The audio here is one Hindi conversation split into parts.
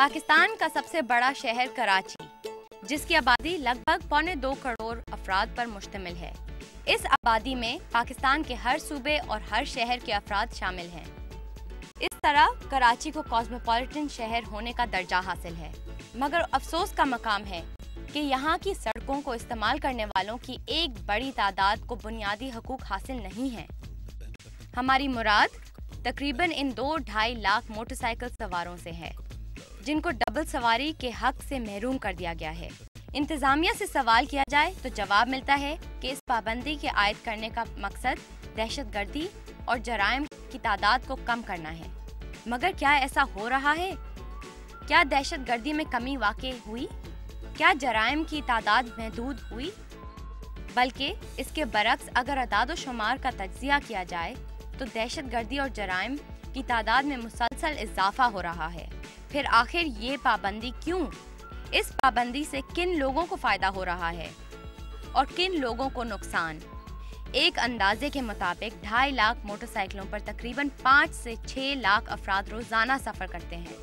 पाकिस्तान का सबसे बड़ा शहर कराची, जिसकी आबादी लगभग 2.25 करोड़ अफराद पर मुश्तमिल है। इस आबादी में पाकिस्तान के हर सूबे और हर शहर के अफराद शामिल हैं। इस तरह कराची को कॉस्मोपॉलिटन शहर होने का दर्जा हासिल है, मगर अफसोस का मकाम है कि यहाँ की सड़कों को इस्तेमाल करने वालों की एक बड़ी तादाद को बुनियादी हकूक हासिल नहीं है। हमारी मुराद तकरीबन इन 2-2.5 लाख मोटरसाइकिल सवारों से है, जिनको डबल सवारी के हक से महरूम कर दिया गया है। इंतजामिया से सवाल किया जाए तो जवाब मिलता है कि इस पाबंदी के आयद करने का मकसद दहशतगर्दी और जराइम की तादाद को कम करना है। मगर क्या ऐसा हो रहा है? क्या दहशतगर्दी में कमी वाक़ई हुई? क्या जराइम की तादाद महदूद हुई? बल्कि इसके बरक्स अगर अदाद शुमार का तज्जिया किया जाए तो दहशतगर्दी और जराइम की तादाद में मुसलसल इजाफा हो रहा है। फिर आखिर ये पाबंदी क्यों? इस पाबंदी से किन लोगों को फ़ायदा हो रहा है और किन लोगों को नुकसान? एक अंदाजे के मुताबिक 2.5 लाख मोटरसाइकिलों पर तकरीबन 5 से 6 लाख अफराद रोज़ाना सफ़र करते हैं।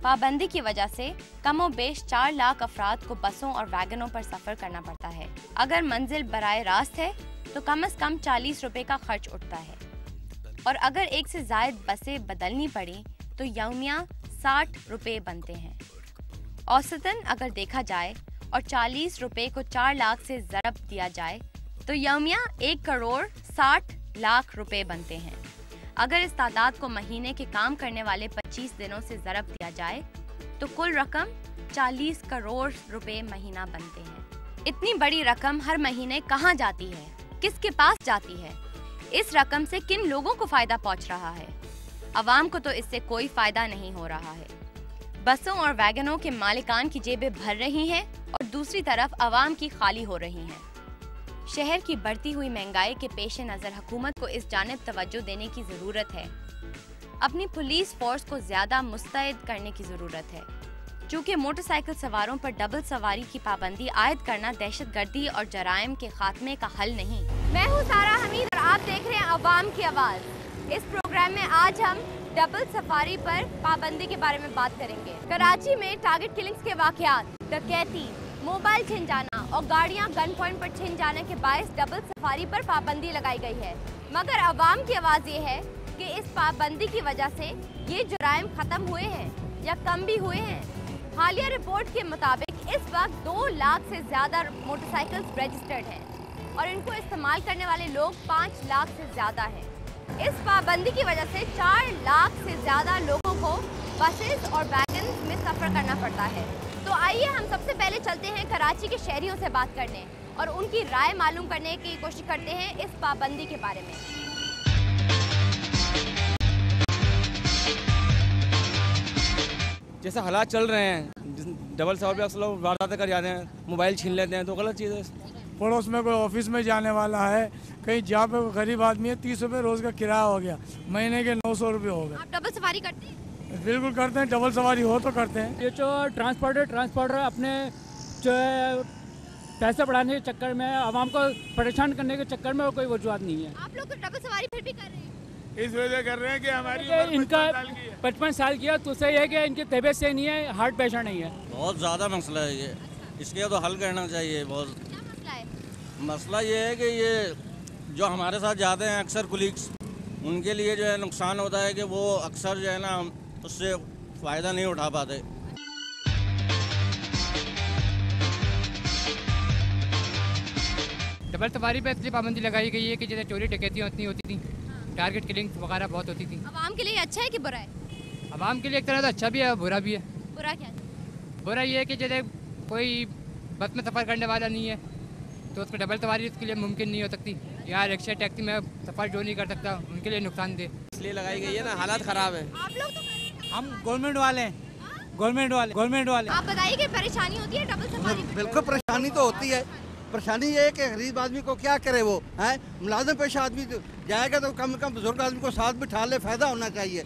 पाबंदी की वजह से कमोबेश 4 लाख अफराद को बसों और वैगनों पर सफ़र करना पड़ता है। अगर मंजिल बराए रास्त है तो कम से कम 40 रुपए का खर्च उठता है, और अगर एक से ज़ायद बसें बदलनी पड़ी तो यौमिया 60 रुपए बनते हैं। औसतन अगर देखा जाए और 40 रुपए को 4 लाख से ज़रब दिया जाए तो यौमिया 1 करोड़ 60 लाख रुपए बनते हैं। अगर इस तादाद को महीने के काम करने वाले 25 दिनों से ज़रब दिया जाए तो कुल रकम 40 करोड़ रुपए महीना बनते हैं। इतनी बड़ी रकम हर महीने कहाँ जाती है? किसके पास जाती है? इस रकम से किन लोगों को फ़ायदा पहुँच रहा है? अवाम को तो इससे कोई फ़ायदा नहीं हो रहा है। बसों और वैगनों के मालिकान की जेबें भर रही हैं और दूसरी तरफ अवाम की खाली हो रही हैं। शहर की बढ़ती हुई महंगाई के पेश नज़र हुकूमत को इस जानिब तवज्जो देने की ज़रूरत है। अपनी पुलिस फोर्स को ज़्यादा मुस्तैद करने की ज़रूरत है, चूँकि मोटरसाइकिल सवारों पर डबल सवारी की पाबंदी आयद करना दहशतगर्दी और जराइम के खात्मे का हल नहीं। मैं हूँ सारा हमीद और आप देख रहे हैं अवाम की आवाज़। इस प्रोग्राम में आज हम डबल सफारी पर पाबंदी के बारे में बात करेंगे। कराची में टारगेट किलिंग्स के वाक़यात, डकैती, मोबाइल छिन जाना और गाड़ियां गन पॉइंट पर छिन जाने के बायस डबल सफारी पर पाबंदी लगाई गई है। मगर अवाम की आवाज़ ये है कि इस पाबंदी की वजह से ये जुराइम ख़त्म हुए हैं या कम भी हुए हैं। हालिया रिपोर्ट के मुताबिक इस वक्त 2 लाख से ज़्यादा मोटरसाइकिल्स रजिस्टर्ड हैं और इनको इस्तेमाल करने वाले लोग 5 लाख से ज़्यादा हैं। इस पाबंदी की वजह से 4 लाख से ज़्यादा लोगों को बसेस और वैगन में सफ़र करना पड़ता है। तो आइए हम सबसे पहले चलते हैं कराची के शहरियों से बात करने और उनकी राय मालूम करने की कोशिश करते हैं इस पाबंदी के बारे में। जैसे हालात चल रहे हैं, डबल सवारी पे अक्सर लोग वारदातें कर जाते हैं, मोबाइल छीन लेते हैं, तो गलत चीज़ है। पड़ोस में कोई ऑफिस में जाने वाला है, कहीं जहाँ पे गरीब आदमी है, 30 रुपये रोज़ का किराया हो गया, महीने के 900 रुपये हो गए। आप डबल सवारी करते हैं? बिल्कुल करते हैं, डबल सवारी हो तो करते हैं। ये जो ट्रांसपोर्टर अपने जो है पैसे बढ़ाने के चक्कर में, आवाम को परेशान करने के चक्कर में कोई वजूहत नहीं है। आप लोग तो डबल सवारी फिर भी कर रहे हैं? इस वजह कर रहे हैं कि हमारी इनका 55 साल किया तो सही है कि इनकी तबीयत से नहीं है, हार्ट पेशेंट नहीं है। बहुत ज़्यादा मसला है ये, इसके तो हल करना चाहिए। बहुत क्या मसला है? मसला ये है कि ये जो हमारे साथ जाते हैं अक्सर कुलीग्स, उनके लिए जो है नुकसान होता है कि वो अक्सर जो है ना उससे फ़ायदा नहीं उठा पाते। डबल सवारी पर इसलिए पाबंदी लगाई गई है कि जैसे चोरी डकैतियाँ उतनी होती थी, टारगेट किलिंग वगैरह बहुत होती थी। अवाम के लिए अच्छा है कि बुरा है? अवाम के लिए एक तरह से अच्छा भी है, बुरा भी है। बुरा क्या है? बुरा ये है कि जैसे कोई बस में सफ़र करने वाला नहीं है तो उसको डबल सवारी उसके लिए मुमकिन नहीं हो सकती, या रिक्शा टैक्सी में सफ़र जो नहीं कर सकता उनके लिए नुकसानदेह इसलिए लगाई गई है ना, हालात ख़राब है। आप लोग तो कर रहे हैं। हम गवर्नमेंट वाले हैं, गवर्नमेंट वाले। आप बताइए कि परेशानी होती है डबल सवारी में? बिल्कुल परेशानी तो होती है। परेशानी ये है कि गरीब आदमी को क्या करे, वो है मुलाजिम पेशा आदमी जाएगा तो कम से कम बुजुर्ग आदमी को साथ बिठा ले, फ़ायदा होना चाहिए।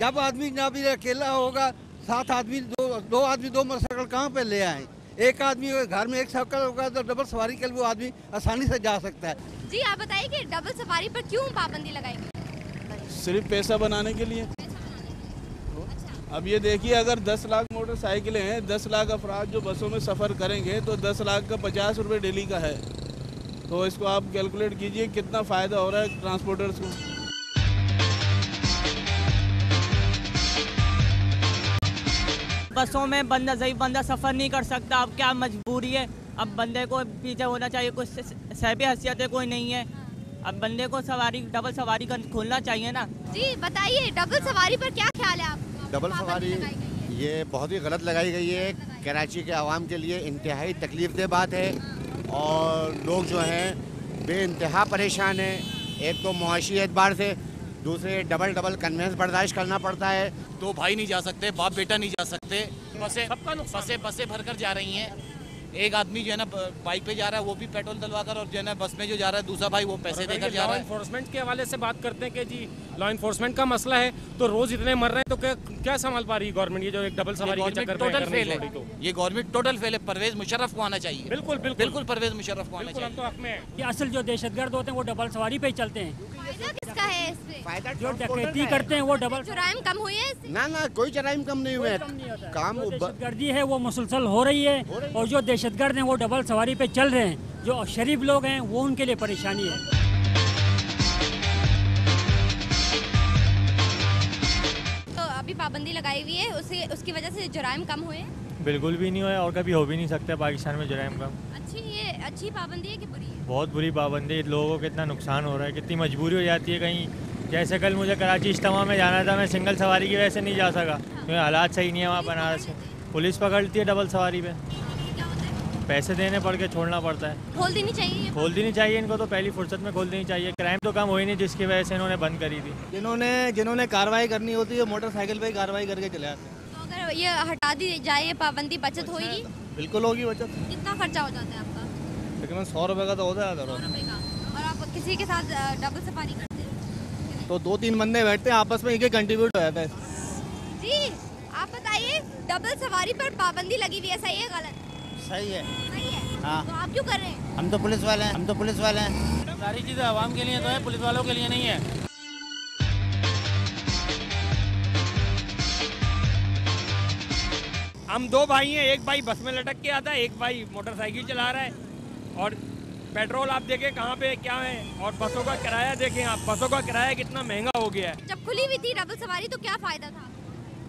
जब आदमी ना भी अकेला होगा, 7 आदमी, दो आदमी 2 मोटरसाइकिल कहाँ पे ले आए? एक आदमी घर में एक साइकिल होगा तो डबल सवारी के लिए वो आदमी आसानी से जा सकता है। जी आप बताइए कि डबल सवारी पर क्यों पाबंदी लगाई गई? सिर्फ पैसा बनाने के लिए। अब ये देखिए, अगर 10 लाख मोटर मोटरसाइकिलें हैं, 10 लाख अफराद जो बसों में सफ़र करेंगे तो 10 लाख का 50 रुपये डेली का है। तो इसको आप कैलकुलेट कीजिए कितना फ़ायदा हो रहा है ट्रांसपोर्टर्स को। बसों में बंदा सफ़र नहीं कर सकता, अब क्या मजबूरी है। अब बंदे को पीछे होना चाहिए, कुछ सहबी हैसियत कोई नहीं है। अब बंदे को डबल सवारी खोलना चाहिए ना। जी बताइए, डबल सवारी पर क्या ख्याल है आपका? डबल सवारी ये बहुत ही गलत लगाई गई है। कराची के आवाम के लिए इंतहाई तकलीफदेह बात है और लोग जो हैं बेइंतहा परेशान हैं। एक तो मुआशी एतबार से, दूसरे डबल कन्वेंस बर्दाश्त करना पड़ता है। दो भाई नहीं जा सकते, बाप बेटा नहीं जा सकते। बसें भर कर जा रही हैं। एक आदमी जो है ना बाइक पे जा रहा है, वो भी पेट्रोल डलवा कर, और जो है ना बस में जो जा रहा है दूसरा भाई वो पैसे देकर जा रहा है। लॉ इन्फोर्समेंट के हवाले से बात करते हैं कि जी लॉ इन्फोर्समेंट का मसला है, तो रोज इतने मर रहे हैं, तो क्या संभाल पा रही है गवर्नमेंट? ये जो एक डबल सवारी के चक्कर में टोटल फेल है, ये गवर्नमेंट टोटल फेल है। परवेज मुशर्रफ को आना चाहिए। बिल्कुल परवेज मुशर्रफ को आना चाहिए। असल जो दहशतगर्द होते हैं वो डबल सवारी पे ही चलते हैं। फायदा किसका है इससे? जो डकैती करते हैं वो डबल। जुराइम कम हुए हैं इससे? ना कोई जराइम कम नहीं हुए। काम दहशतगर्दी है वो मुसलसल हो रही है, और जो दहशतगर्द हैं वो डबल सवारी पे चल रहे हैं। जो शरीफ लोग हैं वो उनके लिए परेशानी है। तो अभी पाबंदी लगाई हुई है, उसकी वजह से जुराइम कम हुए? बिल्कुल भी नहीं हुआ और कभी हो भी नहीं सकता पाकिस्तान में जुराइम कम। अच्छी पाबंदी है कि बुरी है? बहुत बुरी पाबंदी है। लोगों को कितना नुकसान हो रहा है, कितनी मजबूरी हो जाती है। कहीं जैसे कल मुझे कराची इज्तिमा में जाना था, मैं सिंगल सवारी की वजह से नहीं जा सका क्योंकि हालात सही नहीं है वहाँ बनारस में। पुलिस पकड़ती है डबल सवारी पे, पैसे देने पड़ के छोड़ना पड़ता है। खोल देनी चाहिए इनको तो पहली फुर्सत में खोल देनी चाहिए। क्राइम तो कम हो ही नहीं जिसकी वजह से इन्होंने बंद करी थी। जिन्होंने कार्रवाई करनी होती है मोटरसाइकिल पे कार्रवाई करके चले आते हैं। तो अगर ये हटा दी जाए ये पाबंदी, बचत होगी? बिल्कुल होगी बचत। कितना खर्चा हो जाता है आपका? तकरीबन 100 रुपये का तो होता है। 100 रुपये का। और आप किसी के साथ डबल सफारी करते हैं तो 2-3 बंदे बैठते हैं, आपस में एक कंट्रीब्यूट हो जाता है। जी आप बताइए, डबल सवारी पर पाबंदी लगी हुई है, सही है गलत? सही है। हाँ। तो आप क्यों कर रहे हैं? हम तो पुलिस वाले हैं। सारी चीज़ें आवाम के लिए तो है, पुलिस वालों के लिए नहीं है। हम दो भाई हैं, एक भाई बस में लटक के आता है, एक भाई मोटरसाइकिल चला रहा है। और पेट्रोल आप देखें कहाँ पे क्या है, और बसों का किराया देखें आप, बसों का किराया कितना महंगा हो गया है। जब खुली हुई थी डबल सवारी तो क्या फायदा था?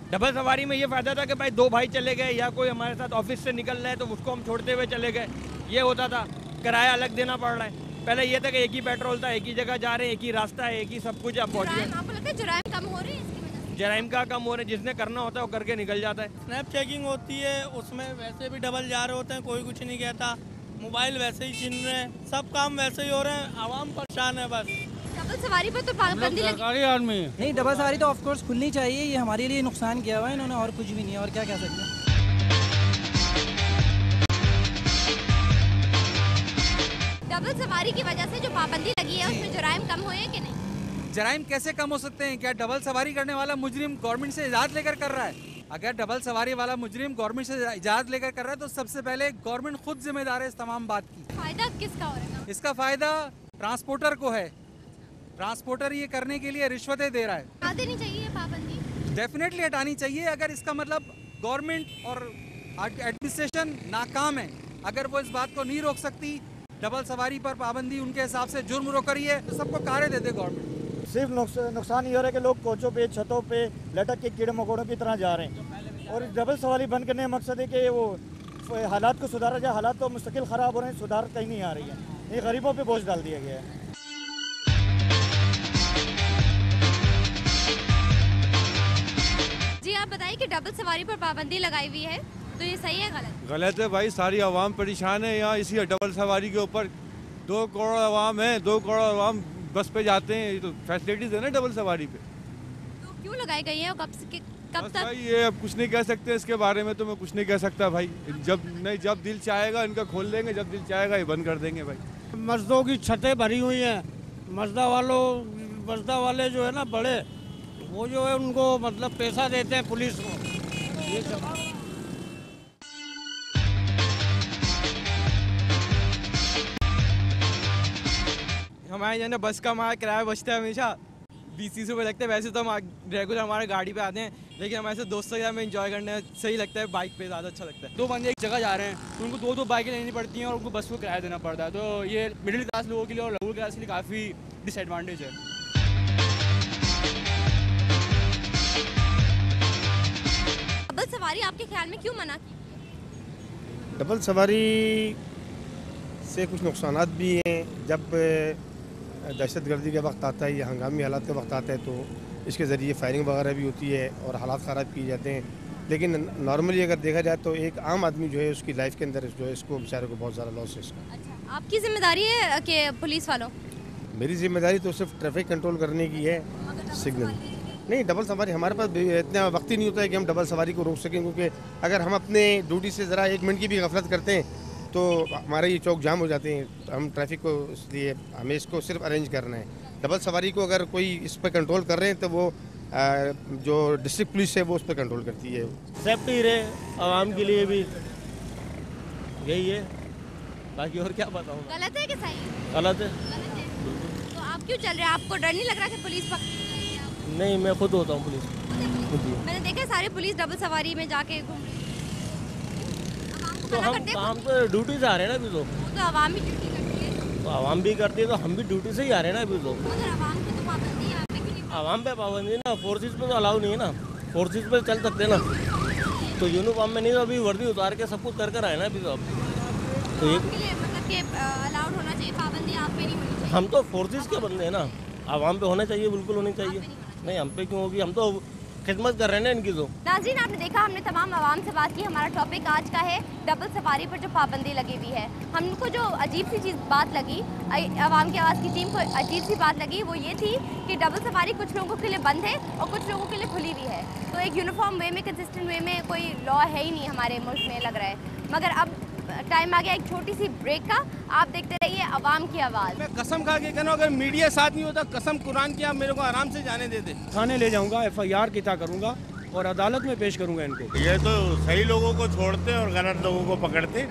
डबल सवारी में ये फायदा था कि भाई दो भाई चले गए या कोई हमारे साथ ऑफिस से निकल रहे हैं तो उसको हम छोड़ते हुए चले गए, ये होता था। किराया अलग देना पड़ रहा है। पहले ये था कि एक ही पेट्रोल था, एक ही जगह जा रहे हैं, एक ही रास्ता है, एक ही सब कुछ। आप पहुँच गए। आपको लगता है जुराइम कम हो रहे हैं इसकी वजह से? जराइम का कम हो रहे हैं, जिसने करना होता है वो करके निकल जाता है। स्नैप चेकिंग होती है, उसमें वैसे भी डबल जा रहे होते हैं, कोई कुछ नहीं कहता। मोबाइल वैसे ही छीन रहे हैं, सब काम वैसे ही हो रहे हैं, आवाम परेशान है बस। डबल सवारी पर तो पाबंदी लगी। सरकारी आदमी नहीं, डबल सवारी तो ऑफ कोर्स खुलनी चाहिए। ये हमारे लिए नुकसान किया हुआ है इन्होंने, और कुछ भी नहीं है। और क्या कह सकते हैं। डबल सवारी की वजह से जो पाबंदी लगी है उसमें जुराइम कम हुए हैं कि नहीं? जराइम कैसे कम हो सकते हैं? क्या डबल सवारी करने वाला मुजरिम गवर्नमेंट से इजाज़त लेकर कर रहा है? अगर डबल सवारी वाला मुजरिम गवर्नमेंट से इजाज़त लेकर कर रहा है तो सबसे पहले गवर्नमेंट खुद जिम्मेदार है इस तमाम बात की। फायदा किसका हो रहा है? इसका फायदा ट्रांसपोर्टर को है। ट्रांसपोर्टर ये करने के लिए रिश्वतें दे रहा है। हटा देनी चाहिए पाबंदी? डेफिनेटली हटानी चाहिए। अगर इसका मतलब गवर्नमेंट और एडमिनिस्ट्रेशन नाकाम है, अगर वो इस बात को नहीं रोक सकती, डबल सवारी पर पाबंदी उनके हिसाब से जुर्म रोक रही है, तो सबको कार्य देते गवर्नमेंट। सिर्फ नुकसान ये हो रहा है कि लोग कोचों पे, छतों पे लटक के कीड़े मकोड़ों की तरह जा रहे हैं। और डबल सवारी बंद करने का मकसद है कि वो हालात को सुधारा जाए। हालात तो मुस्तकिल ख़राब हो रहे हैं, सुधार कहीं नहीं आ रही है। ये गरीबों पे बोझ डाल दिया गया है। जी आप बताइए कि डबल सवारी पर पाबंदी लगाई हुई है तो ये सही है गलत? गलत है भाई, सारी आवाम परेशान है यहाँ इसी डबल सवारी के ऊपर। 2 करोड़ आवाम है, 2 करोड़ आवाम बस पे जाते हैं। ये तो फैसिलिटीज है ना डबल सवारी पे। तो क्यों लगाई गई है और कब तक? भाई ये अब कुछ नहीं कह सकते इसके बारे में, तो मैं कुछ नहीं कह सकता भाई। जब दिल चाहेगा इनका खोल देंगे, जब दिल चाहेगा ये बंद कर देंगे भाई। मजदों की छतें भरी हुई हैं। मजदा वाले जो है ना बड़े, वो जो है उनको मतलब पैसा देते हैं पुलिस को। ये सब हमारे जो है बस का हमारा किराया बचता है हमेशा 20-30 रुपये लगते हैं। वैसे तो हम रेगुलर हमारे गाड़ी पे आते हैं लेकिन हमारे साथ दोस्तों के साथ में इंजॉय करने सही लगता है, बाइक पे ज़्यादा अच्छा लगता है। दो बंदे एक जगह जा रहे हैं तो उनको दो बाइकें लेनी पड़ती हैं और उनको बस को किराया देना पड़ता है, तो ये मिडिल क्लास लोगों के लिए और लोअर क्लास के लिए काफ़ी डिसएडवांटेज है। डबल सवारी आपके ख्याल में क्यों मना की? डबल सवारी से कुछ नुकसानात भी हैं। जब दहशतगर्दी के वक्त आता है या हंगामी हालात के वक्त आता है तो इसके ज़रिए फायरिंग वगैरह भी होती है और हालात ख़राब किए जाते हैं। लेकिन नॉर्मली अगर देखा जाए तो एक आम आदमी जो है उसकी लाइफ के अंदर जो है इसको बेचारे को बहुत ज़्यादा लॉस है इसका। अच्छा, आपकी जिम्मेदारी है कि पुलिस वालों? मेरी जिम्मेदारी तो सिर्फ ट्रैफिक कंट्रोल करने की है, सिग्नल नहीं। डबल सवारी हमारे पास इतना वक्त ही नहीं होता है कि हम डबल सवारी को रोक सकें, क्योंकि अगर हम अपने ड्यूटी से ज़रा 1 मिनट की भी गफलत करते हैं तो हमारे ये चौक जाम हो जाते हैं। हम ट्रैफिक को इसलिए हमें इसको सिर्फ अरेंज करना है। डबल सवारी को अगर कोई इस पर कंट्रोल कर रहे हैं तो वो जो डिस्ट्रिक्ट पुलिस है वो उस पर कंट्रोल करती है। सेफ्टी रहे आवाम के लिए भी, यही है, बाकी और क्या बताऊँ। गलत है कि सही? गलत है। तो आप क्यों चल रहे हैं? आपको डर नहीं लग रहा कि पुलिस पकड़? नहीं, मैं खुद होता हूँ पुलिस। मैंने देखा सारे पुलिस डबल सवारी में जाके घूम रहे हैं। तो हम तो ड्यूटी से आ रहे हैं ना अभी। तो आवाम भी ड्यूटी करती है, तो आवाम भी करती है, तो हम भी ड्यूटी से ही आ रहे हैं ना अभी। तो आवाम पे तो पाबंदी है, आप पे क्यों नहीं? आवाम पे पाबंदी ना, फोर्सेस पे तो अलाउ नहीं है ना, फोर्सेस पे चल सकते ना, तो यूनिफॉर्म में नहीं, तो अभी वर्दी उतार के सब कुछ कर आए ना अभी। तो अब तो ये मतलब कि अलाउड होना चाहिए, पाबंदी आप पे नहीं होनी चाहिए। हम तो फोर्सेस के बंदे हैं ना, आवाम पे होना चाहिए, बिल्कुल होनी चाहिए। नहीं, हम पे क्यों होगी, हम तो खिदमत कर रहे हैं ना इनकी। तो नाज़रीन, आपने देखा हमने तमाम आवाम से बात की। हमारा टॉपिक आज का है डबल सवारी पर जो पाबंदी लगी हुई है। हमको जो अजीब सी चीज़ बात लगी, आवाम की आवाज़ की टीम को अजीब सी बात लगी, वो ये थी कि डबल सवारी कुछ लोगों के लिए बंद है और कुछ लोगों के लिए खुली हुई है। तो एक यूनिफॉर्म वे में, कंसिस्टेंट वे में कोई लॉ है ही नहीं हमारे मुल्क में, लग रहा है। मगर अब टाइम आ गया एक छोटी सी ब्रेक का। आप देखते रहिए आवाम की आवाज़। मैं कसम खा के कहना, अगर मीडिया साथ नहीं होता, कसम कुरान की, आप मेरे को आराम से जाने देते। थाने ले जाऊंगा, FIR किता करूंगा और अदालत में पेश करूंगा इनको। ये तो सही लोगों को छोड़ते और गलत लोगों को पकड़ते।